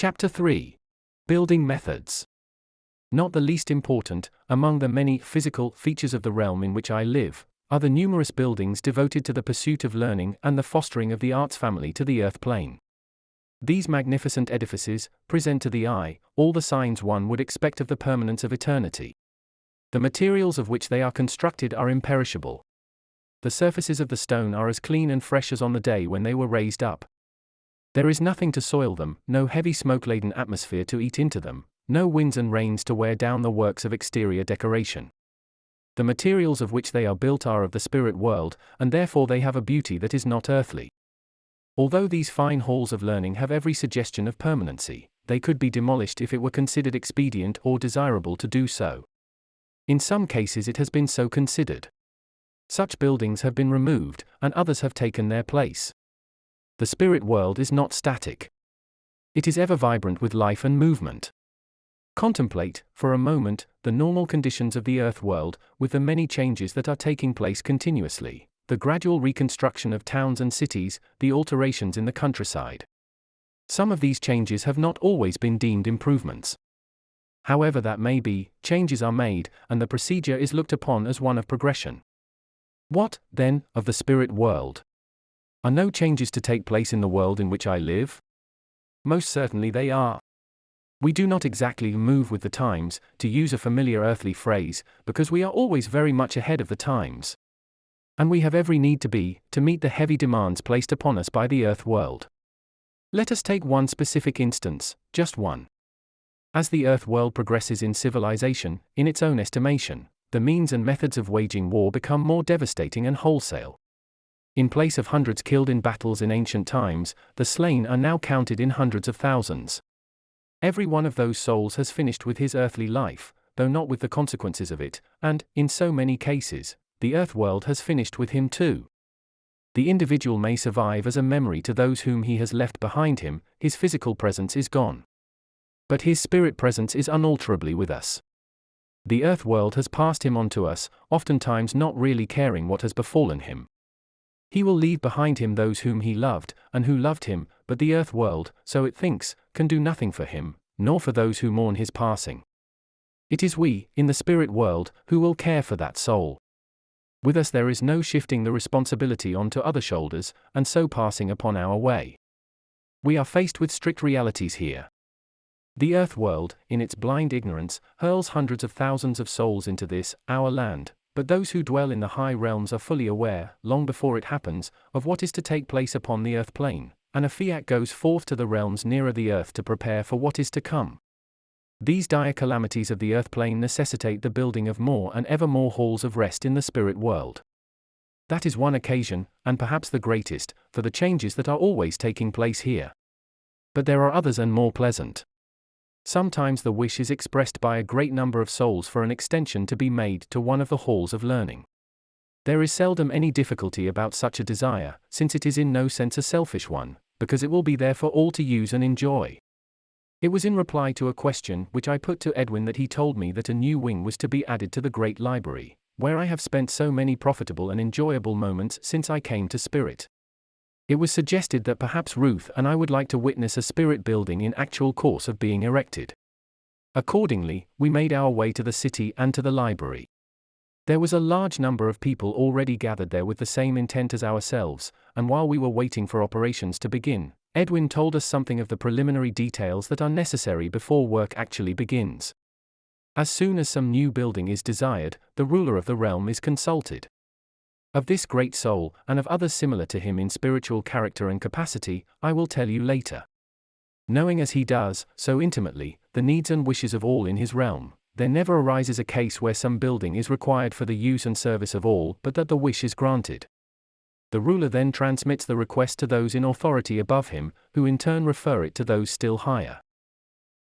Chapter 3. Building Methods. Not the least important, among the many physical features of the realm in which I live, are the numerous buildings devoted to the pursuit of learning and the fostering of the arts family to the earth plane. These magnificent edifices present to the eye all the signs one would expect of the permanence of eternity. The materials of which they are constructed are imperishable. The surfaces of the stone are as clean and fresh as on the day when they were raised up. There is nothing to soil them, no heavy smoke-laden atmosphere to eat into them, no winds and rains to wear down the works of exterior decoration. The materials of which they are built are of the spirit world, and therefore they have a beauty that is not earthly. Although these fine halls of learning have every suggestion of permanency, they could be demolished if it were considered expedient or desirable to do so. In some cases it has been so considered. Such buildings have been removed, and others have taken their place. The spirit world is not static. It is ever vibrant with life and movement. Contemplate, for a moment, the normal conditions of the earth world, with the many changes that are taking place continuously, the gradual reconstruction of towns and cities, the alterations in the countryside. Some of these changes have not always been deemed improvements. However that may be, changes are made, and the procedure is looked upon as one of progression. What, then, of the spirit world? Are no changes to take place in the world in which I live? Most certainly they are. We do not exactly move with the times, to use a familiar earthly phrase, because we are always very much ahead of the times. And we have every need to meet the heavy demands placed upon us by the earth world. Let us take one specific instance, just one. As the earth world progresses in civilization, in its own estimation, the means and methods of waging war become more devastating and wholesale. In place of hundreds killed in battles in ancient times, the slain are now counted in hundreds of thousands. Every one of those souls has finished with his earthly life, though not with the consequences of it, and, in so many cases, the earth world has finished with him too. The individual may survive as a memory to those whom he has left behind him, his physical presence is gone. But his spirit presence is unalterably with us. The earth world has passed him on to us, oftentimes not really caring what has befallen him. He will leave behind him those whom he loved, and who loved him, but the earth world, so it thinks, can do nothing for him, nor for those who mourn his passing. It is we, in the spirit world, who will care for that soul. With us there is no shifting the responsibility onto other shoulders, and so passing upon our way. We are faced with strict realities here. The earth world, in its blind ignorance, hurls hundreds of thousands of souls into this, our land, but those who dwell in the high realms are fully aware, long before it happens, of what is to take place upon the earth plane, and a fiat goes forth to the realms nearer the earth to prepare for what is to come. These dire calamities of the earth plane necessitate the building of more and ever more halls of rest in the spirit world. That is one occasion, and perhaps the greatest, for the changes that are always taking place here. But there are others and more pleasant. Sometimes the wish is expressed by a great number of souls for an extension to be made to one of the halls of learning. There is seldom any difficulty about such a desire, since it is in no sense a selfish one, because it will be there for all to use and enjoy. It was in reply to a question which I put to Edwin that he told me that a new wing was to be added to the great library, where I have spent so many profitable and enjoyable moments since I came to Spirit. It was suggested that perhaps Ruth and I would like to witness a spirit building in actual course of being erected. Accordingly, we made our way to the city and to the library. There was a large number of people already gathered there with the same intent as ourselves, and while we were waiting for operations to begin, Edwin told us something of the preliminary details that are necessary before work actually begins. As soon as some new building is desired, the ruler of the realm is consulted. Of this great soul, and of others similar to him in spiritual character and capacity, I will tell you later. Knowing as he does, so intimately, the needs and wishes of all in his realm, there never arises a case where some building is required for the use and service of all but that the wish is granted. The ruler then transmits the request to those in authority above him, who in turn refer it to those still higher.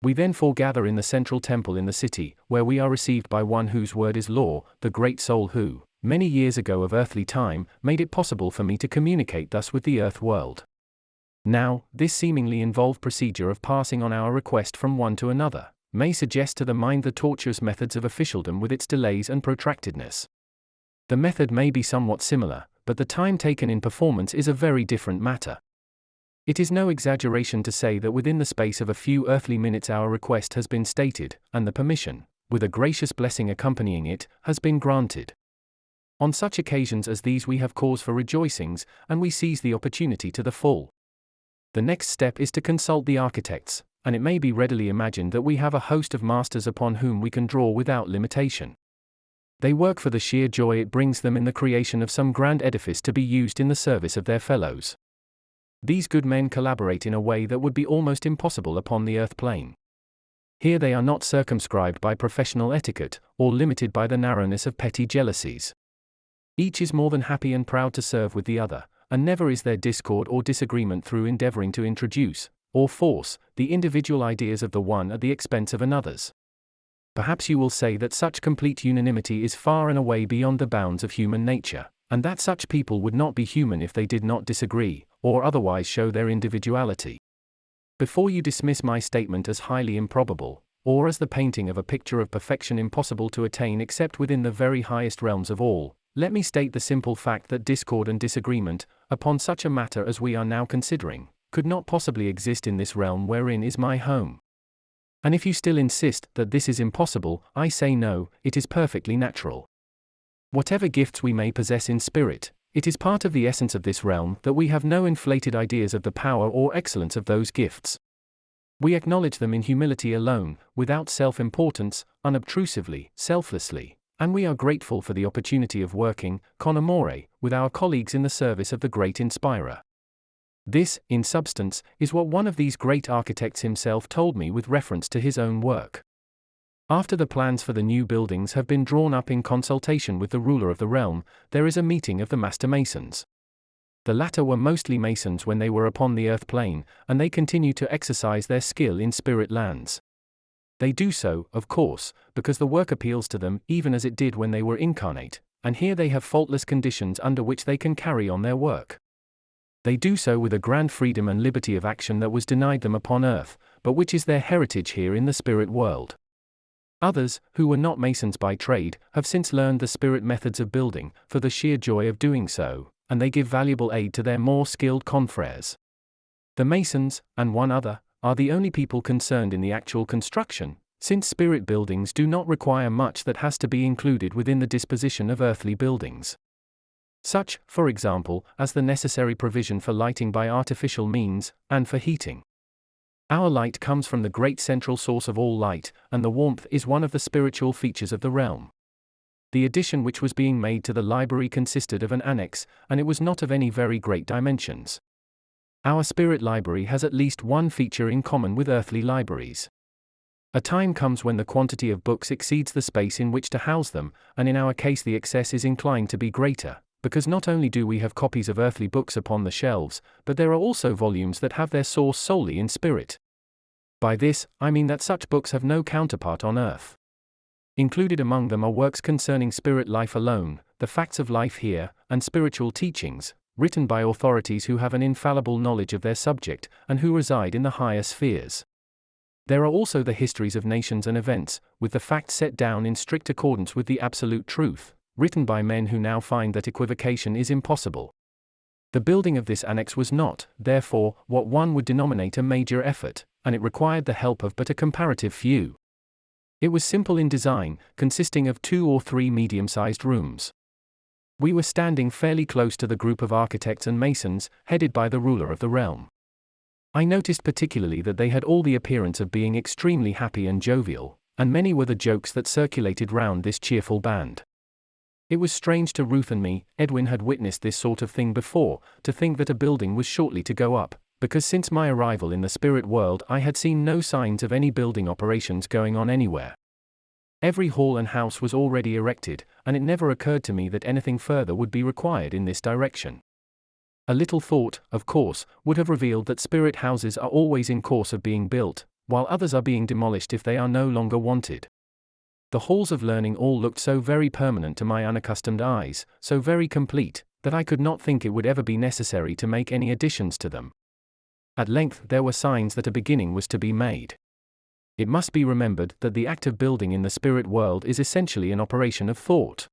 We then foregather in the central temple in the city, where we are received by one whose word is law, the great soul who, many years ago of earthly time, made it possible for me to communicate thus with the earth world. Now, this seemingly involved procedure of passing on our request from one to another, may suggest to the mind the tortuous methods of officialdom with its delays and protractedness. The method may be somewhat similar, but the time taken in performance is a very different matter. It is no exaggeration to say that within the space of a few earthly minutes our request has been stated, and the permission, with a gracious blessing accompanying it, has been granted. On such occasions as these we have cause for rejoicings, and we seize the opportunity to the full. The next step is to consult the architects, and it may be readily imagined that we have a host of masters upon whom we can draw without limitation. They work for the sheer joy it brings them in the creation of some grand edifice to be used in the service of their fellows. These good men collaborate in a way that would be almost impossible upon the earth plane. Here they are not circumscribed by professional etiquette, or limited by the narrowness of petty jealousies. Each is more than happy and proud to serve with the other, and never is there discord or disagreement through endeavoring to introduce, or force, the individual ideas of the one at the expense of another's. Perhaps you will say that such complete unanimity is far and away beyond the bounds of human nature, and that such people would not be human if they did not disagree, or otherwise show their individuality. Before you dismiss my statement as highly improbable, or as the painting of a picture of perfection impossible to attain except within the very highest realms of all, let me state the simple fact that discord and disagreement, upon such a matter as we are now considering, could not possibly exist in this realm wherein is my home. And if you still insist that this is impossible, I say no, it is perfectly natural. Whatever gifts we may possess in spirit, it is part of the essence of this realm that we have no inflated ideas of the power or excellence of those gifts. We acknowledge them in humility alone, without self-importance, unobtrusively, selflessly, and we are grateful for the opportunity of working, con amore, with our colleagues in the service of the great inspirer. This, in substance, is what one of these great architects himself told me with reference to his own work. After the plans for the new buildings have been drawn up in consultation with the ruler of the realm, there is a meeting of the master masons. The latter were mostly masons when they were upon the earth plane, and they continue to exercise their skill in spirit lands. They do so, of course, because the work appeals to them even as it did when they were incarnate, and here they have faultless conditions under which they can carry on their work. They do so with a grand freedom and liberty of action that was denied them upon earth, but which is their heritage here in the spirit world. Others, who were not masons by trade, have since learned the spirit methods of building, for the sheer joy of doing so, and they give valuable aid to their more skilled confreres. The masons, and one other, are the only people concerned in the actual construction, since spirit buildings do not require much that has to be included within the disposition of earthly buildings. Such, for example, as the necessary provision for lighting by artificial means, and for heating. Our light comes from the great central source of all light, and the warmth is one of the spiritual features of the realm. The addition which was being made to the library consisted of an annex, and it was not of any very great dimensions. Our spirit library has at least one feature in common with earthly libraries. A time comes when the quantity of books exceeds the space in which to house them, and in our case the excess is inclined to be greater, because not only do we have copies of earthly books upon the shelves, but there are also volumes that have their source solely in spirit. By this, I mean that such books have no counterpart on earth. Included among them are works concerning spirit life alone, the facts of life here, and spiritual teachings, written by authorities who have an infallible knowledge of their subject, and who reside in the higher spheres. There are also the histories of nations and events, with the facts set down in strict accordance with the absolute truth, written by men who now find that equivocation is impossible. The building of this annex was not, therefore, what one would denominate a major effort, and it required the help of but a comparative few. It was simple in design, consisting of 2 or 3 medium-sized rooms. We were standing fairly close to the group of architects and masons, headed by the ruler of the realm. I noticed particularly that they had all the appearance of being extremely happy and jovial, and many were the jokes that circulated round this cheerful band. It was strange to Ruth and me, Edwin had witnessed this sort of thing before, to think that a building was shortly to go up, because since my arrival in the spirit world I had seen no signs of any building operations going on anywhere. Every hall and house was already erected, and it never occurred to me that anything further would be required in this direction. A little thought, of course, would have revealed that spirit houses are always in course of being built, while others are being demolished if they are no longer wanted. The halls of learning all looked so very permanent to my unaccustomed eyes, so very complete, that I could not think it would ever be necessary to make any additions to them. At length there were signs that a beginning was to be made. It must be remembered that the act of building in the spirit world is essentially an operation of thought.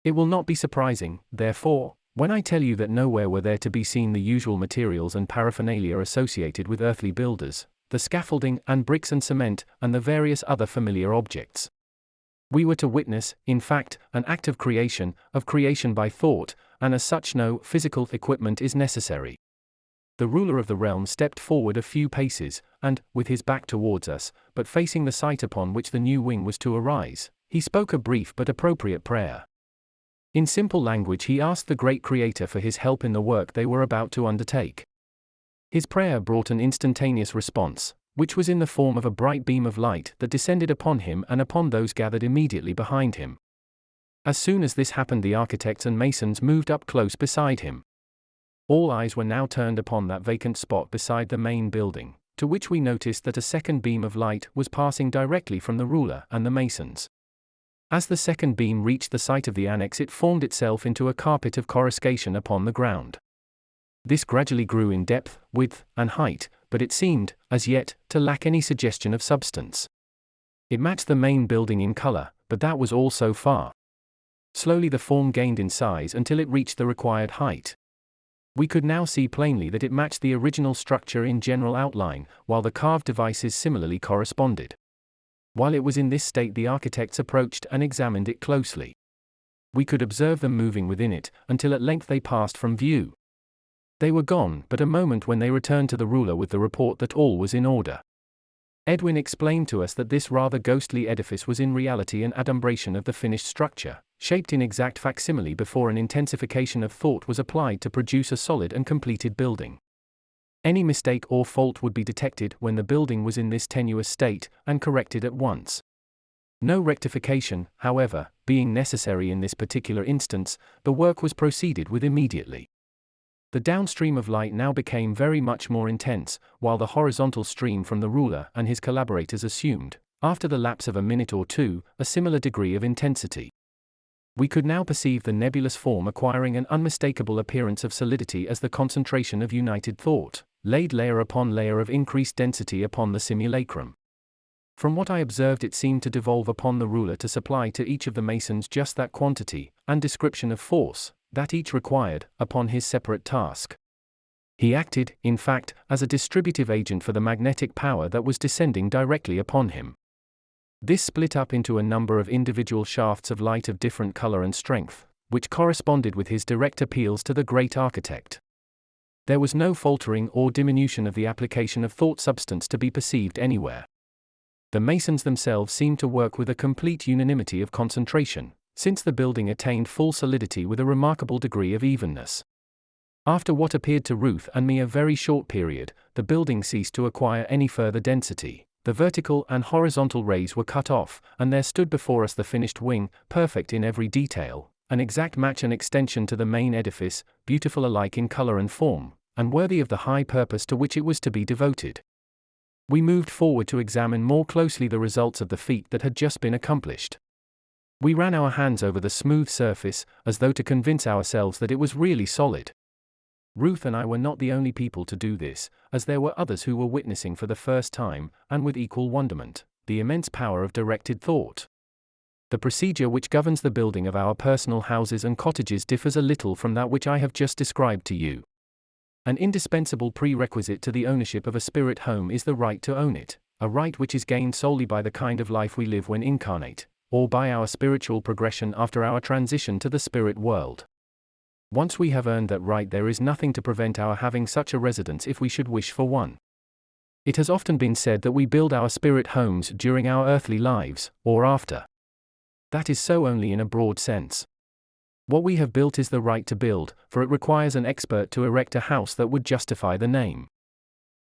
It will not be surprising, therefore, When I tell you that nowhere were there to be seen the usual materials and paraphernalia associated with earthly builders, the scaffolding and bricks and cement and the various other familiar objects. We were to witness, in fact, an act of creation by thought, and as such no physical equipment is necessary. The ruler of the realm stepped forward a few paces, and, with his back towards us, but facing the site upon which the new wing was to arise, he spoke a brief but appropriate prayer. In simple language he asked the great Creator for his help in the work they were about to undertake. His prayer brought an instantaneous response, which was in the form of a bright beam of light that descended upon him and upon those gathered immediately behind him. As soon as this happened, the architects and masons moved up close beside him. All eyes were now turned upon that vacant spot beside the main building, to which we noticed that a second beam of light was passing directly from the ruler and the masons. As the second beam reached the site of the annex, it formed itself into a carpet of coruscation upon the ground. This gradually grew in depth, width, and height, but it seemed, as yet, to lack any suggestion of substance. It matched the main building in color, but that was all so far. Slowly the form gained in size until it reached the required height. We could now see plainly that it matched the original structure in general outline, while the carved devices similarly corresponded. While it was in this state, the architects approached and examined it closely. We could observe them moving within it, until at length they passed from view. They were gone but a moment when they returned to the ruler with the report that all was in order. Edwin explained to us that this rather ghostly edifice was in reality an adumbration of the finished structure, shaped in exact facsimile before an intensification of thought was applied to produce a solid and completed building. Any mistake or fault would be detected when the building was in this tenuous state, and corrected at once. No rectification, however, being necessary in this particular instance, the work was proceeded with immediately. The downstream of light now became very much more intense, while the horizontal stream from the ruler and his collaborators assumed, after the lapse of a minute or two, a similar degree of intensity. We could now perceive the nebulous form acquiring an unmistakable appearance of solidity as the concentration of united thought laid layer upon layer of increased density upon the simulacrum. From what I observed, it seemed to devolve upon the ruler to supply to each of the masons just that quantity and description of force that each required upon his separate task. He acted, in fact, as a distributive agent for the magnetic power that was descending directly upon him. This split up into a number of individual shafts of light of different color and strength, which corresponded with his direct appeals to the great architect. There was no faltering or diminution of the application of thought substance to be perceived anywhere. The masons themselves seemed to work with a complete unanimity of concentration, since the building attained full solidity with a remarkable degree of evenness. After what appeared to Ruth and me a very short period, the building ceased to acquire any further density. The vertical and horizontal rays were cut off, and there stood before us the finished wing, perfect in every detail, an exact match and extension to the main edifice, beautiful alike in color and form, and worthy of the high purpose to which it was to be devoted. We moved forward to examine more closely the results of the feat that had just been accomplished. We ran our hands over the smooth surface, as though to convince ourselves that it was really solid. Ruth and I were not the only people to do this, as there were others who were witnessing for the first time, and with equal wonderment, the immense power of directed thought. The procedure which governs the building of our personal houses and cottages differs a little from that which I have just described to you. An indispensable prerequisite to the ownership of a spirit home is the right to own it, a right which is gained solely by the kind of life we live when incarnate, or by our spiritual progression after our transition to the spirit world. Once we have earned that right, there is nothing to prevent our having such a residence if we should wish for one. It has often been said that we build our spirit homes during our earthly lives, or after. That is so only in a broad sense. What we have built is the right to build, for it requires an expert to erect a house that would justify the name.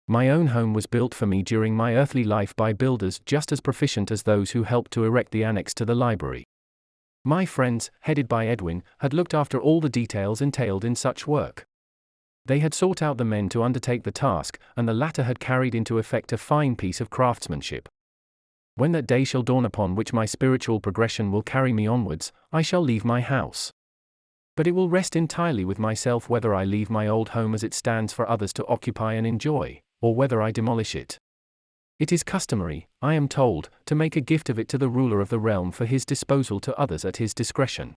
My own home was built for me during my earthly life by builders just as proficient as those who helped to erect the annex to the library. My friends, headed by Edwin, had looked after all the details entailed in such work. They had sought out the men to undertake the task, and the latter had carried into effect a fine piece of craftsmanship. When that day shall dawn upon which my spiritual progression will carry me onwards, I shall leave my house. But it will rest entirely with myself whether I leave my old home as it stands for others to occupy and enjoy, or whether I demolish it. It is customary, I am told, to make a gift of it to the ruler of the realm for his disposal to others at his discretion.